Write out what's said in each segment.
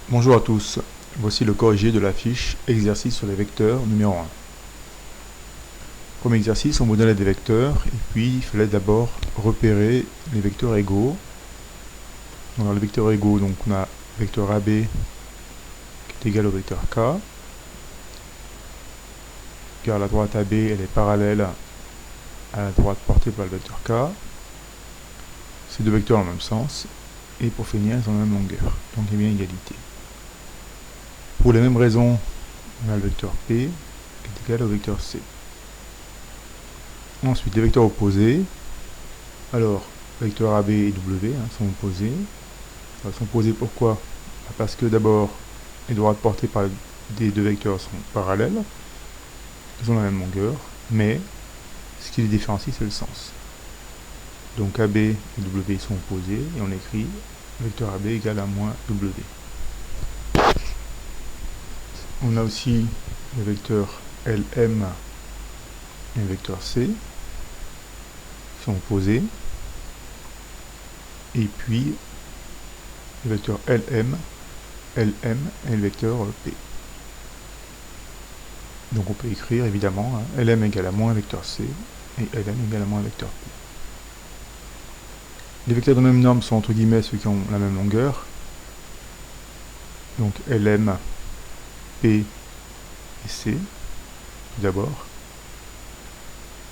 Bonjour à tous, voici le corrigé de la fiche exercice sur les vecteurs numéro 1. Comme exercice, on vous donnait des vecteurs et puis il fallait d'abord repérer les vecteurs égaux. Dans les vecteurs égaux, donc on a le vecteur AB qui est égal au vecteur K, car la droite AB elle est parallèle à la droite portée par le vecteur K. Ces deux vecteurs ont le même sens et pour finir ils ont la même longueur, donc il y a bien égalité. Pour les mêmes raisons, on a le vecteur P qui est égal au vecteur C. Ensuite, les vecteurs opposés. Alors, vecteurs AB et W sont opposés. Ils sont opposés pourquoi? Parce que d'abord, les droites portées par des deux vecteurs sont parallèles. Ils ont la même longueur, mais ce qui les différencie, c'est le sens. Donc AB et W sont opposés et on écrit vecteur AB égale à moins W. On a aussi le vecteur LM et le vecteur C qui sont opposés. Et puis le vecteur LM et le vecteur P. Donc on peut écrire évidemment LM égale à moins vecteur C et LM égale à moins vecteur P. Les vecteurs de même norme sont entre guillemets ceux qui ont la même longueur. Donc LM, P et C, tout d'abord.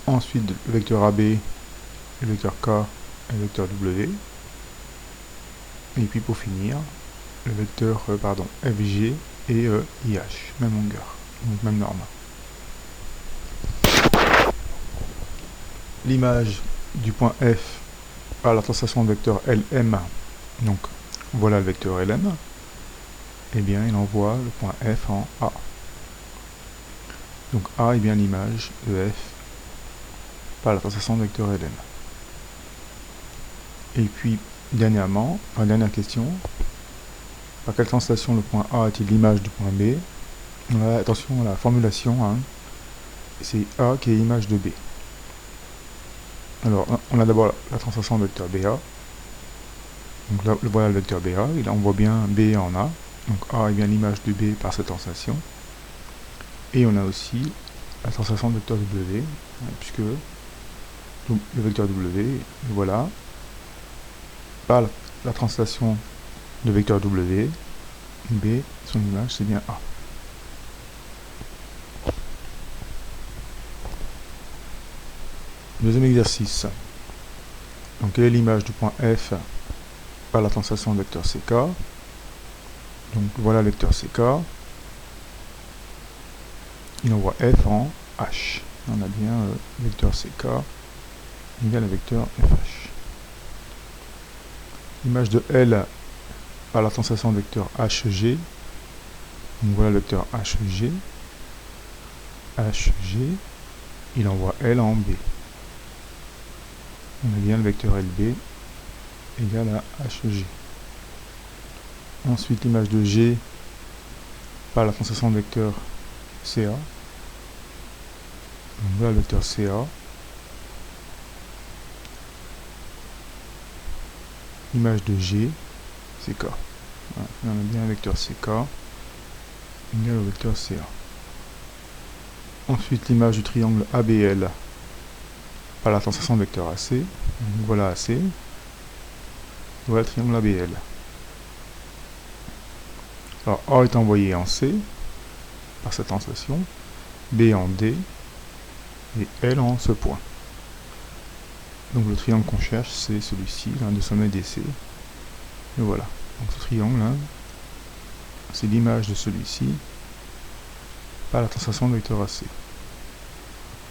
Ensuite le vecteur AB, le vecteur K et le vecteur W. Et puis pour finir, le vecteur FG et IH, même longueur, donc même norme. L'image du point F par la translation de vecteur LM, donc voilà le vecteur LM, et bien il envoie le point F en A. Donc A est bien l'image de F par la translation de vecteur LM. Et puis dernièrement, dernière question, par quelle translation le point A est-il l'image du point B? Attention à la formulation, c'est A qui est l'image de B. Alors, on a d'abord la translation de vecteur BA. Donc là, voilà le vecteur BA, et là on voit bien B en A. Donc A est bien l'image de B par cette translation. Et on a aussi la translation de vecteur W, puisque le vecteur W, voilà, par la translation de vecteur W, B, son image, c'est bien A. Deuxième exercice. Donc, quelle est l'image du point F par la translation de vecteur CK? Donc, voilà le vecteur CK. Il envoie F en H. On a bien vecteur CK égale à vecteur FH. L'image de L par la translation de vecteur HG. Donc, voilà le vecteur HG. HG, il envoie L en B. On a bien le vecteur LB égale à HG. Ensuite, l'image de G par la translation de vecteur CA. Donc voilà le vecteur CA. L'image de G, c'est K. Voilà. On a bien le vecteur CK égale au vecteur CA. Ensuite, l'image du triangle ABL par la translation de vecteur AC. Donc voilà AC. Voilà le triangle ABL. Alors A est envoyé en C par cette translation, B en D et L en ce point. Donc le triangle qu'on cherche, c'est celui-ci, l'un de sommet DC. Et voilà. Donc ce triangle, c'est l'image de celui-ci par la translation de vecteur AC.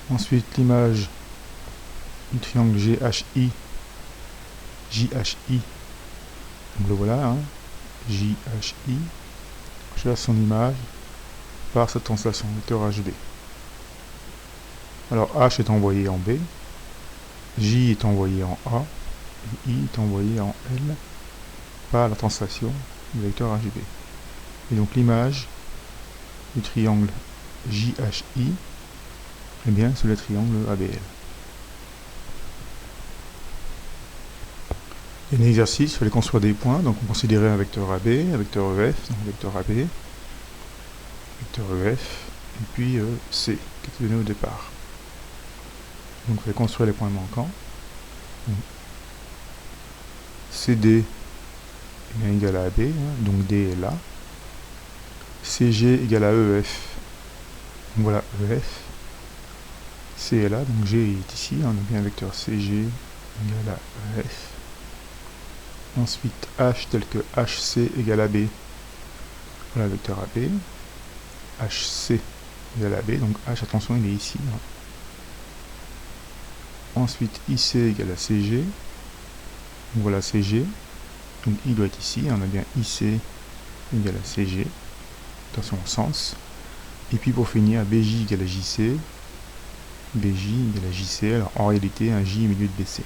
Ensuite, l'image du triangle JHI. Donc le voilà, JHI. Je cherche son image par cette translation vecteur HB. Alors H est envoyé en B, J est envoyé en A, et I est envoyé en L par la translation du vecteur HB. Et donc l'image du triangle JHI, eh bien c'est le triangle ABL. Et l'exercice, il fallait construire des points, donc on considérait un vecteur AB, un vecteur EF, donc vecteur AB, vecteur EF, et puis C, qui était donné au départ. Donc il fallait construire les points manquants. Donc, CD est bien égal à AB, hein, donc D est là. CG égale à EF, donc voilà EF. C est là, donc G est ici, on a bien un vecteur CG égale à EF. Ensuite, H tel que HC égale à B. Voilà le vecteur AB. HC égale à B, donc H, attention, il est ici. Hein. Ensuite, IC égale à CG. Donc voilà CG. Donc I doit être ici. On a bien IC égale à CG. Attention au sens. Et puis pour finir, BJ égale à JC. BJ égale à JC. Alors en réalité, un J est milieu de BC.